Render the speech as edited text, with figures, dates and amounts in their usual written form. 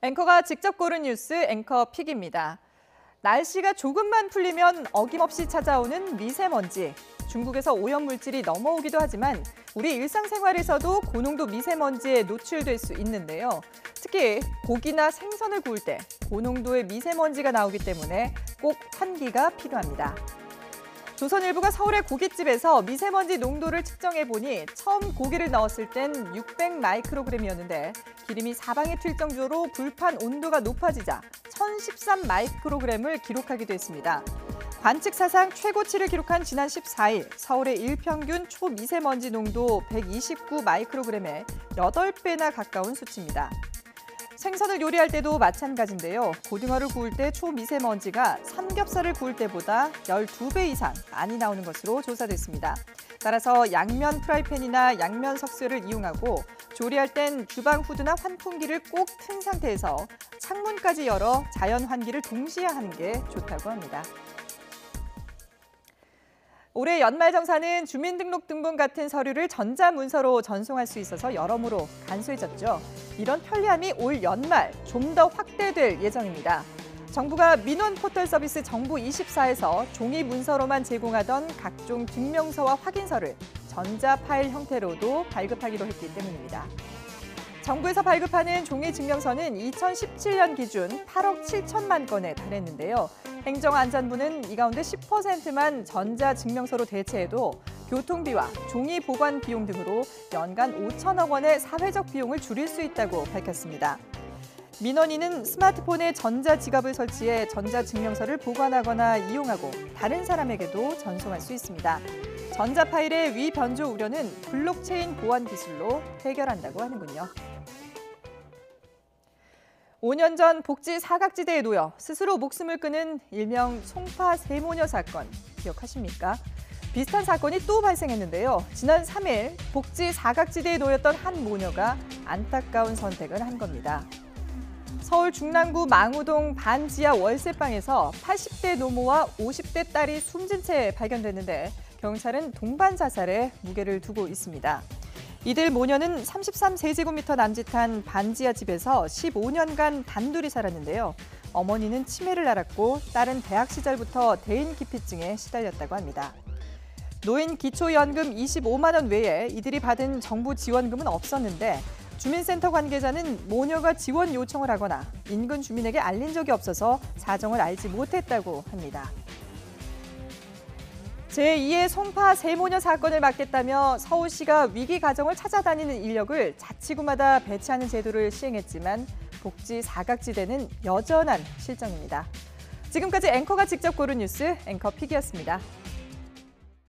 앵커가 직접 고른 뉴스 앵커 픽입니다. 날씨가 조금만 풀리면 어김없이 찾아오는 미세먼지. 중국에서 오염물질이 넘어오기도 하지만 우리 일상생활에서도 고농도 미세먼지에 노출될 수 있는데요. 특히 고기나 생선을 구울 때 고농도의 미세먼지가 나오기 때문에 꼭 환기가 필요합니다. 조선일보가 서울의 고깃집에서 미세먼지 농도를 측정해보니 처음 고기를 넣었을 땐 600 마이크로그램이었는데 기름이 사방에 튈 정도로 불판 온도가 높아지자 1013 마이크로그램을 기록하기도 했습니다. 관측 사상 최고치를 기록한 지난 14일 서울의 일평균 초미세먼지 농도 129 마이크로그램에 8배나 가까운 수치입니다. 생선을 요리할 때도 마찬가지인데요. 고등어를 구울 때 초미세먼지가 삼겹살을 구울 때보다 12배 이상 많이 나오는 것으로 조사됐습니다. 따라서 양면 프라이팬이나 양면 석쇠를 이용하고 조리할 땐 주방 후드나 환풍기를 꼭 튼 상태에서 창문까지 열어 자연 환기를 동시에 하는 게 좋다고 합니다. 올해 연말정산은 주민등록등본 같은 서류를 전자문서로 전송할 수 있어서 여러모로 간소해졌죠. 이런 편리함이 올 연말 좀 더 확대될 예정입니다. 정부가 민원 포털 서비스 정부24에서 종이 문서로만 제공하던 각종 증명서와 확인서를 전자 파일 형태로도 발급하기로 했기 때문입니다. 정부에서 발급하는 종이 증명서는 2017년 기준 8억 7천만 건에 달했는데요. 행정안전부는 이 가운데 10%만 전자증명서로 대체해도 교통비와 종이 보관 비용 등으로 연간 5천억 원의 사회적 비용을 줄일 수 있다고 밝혔습니다. 민원인은 스마트폰에 전자지갑을 설치해 전자증명서를 보관하거나 이용하고 다른 사람에게도 전송할 수 있습니다. 전자파일의 위변조 우려는 블록체인 보안 기술로 해결한다고 하는군요. 5년 전 복지 사각지대에 놓여 스스로 목숨을 끊은 일명 송파 세모녀 사건 기억하십니까? 비슷한 사건이 또 발생했는데요. 지난 3일 복지 사각지대에 놓였던 한 모녀가 안타까운 선택을 한 겁니다. 서울 중랑구 망우동 반지하 월세방에서 80대 노모와 50대 딸이 숨진 채 발견됐는데 경찰은 동반 자살에 무게를 두고 있습니다. 이들 모녀는 33세제곱미터 남짓한 반지하 집에서 15년간 단둘이 살았는데요. 어머니는 치매를 앓았고 딸은 대학 시절부터 대인기피증에 시달렸다고 합니다. 노인 기초연금 25만 원 외에 이들이 받은 정부 지원금은 없었는데 주민센터 관계자는 모녀가 지원 요청을 하거나 인근 주민에게 알린 적이 없어서 사정을 알지 못했다고 합니다. 제2의 송파 세모녀 사건을 막겠다며 서울시가 위기 가정을 찾아다니는 인력을 자치구마다 배치하는 제도를 시행했지만 복지 사각지대는 여전한 실정입니다. 지금까지 앵커가 직접 고른 뉴스 앵커 픽이었습니다.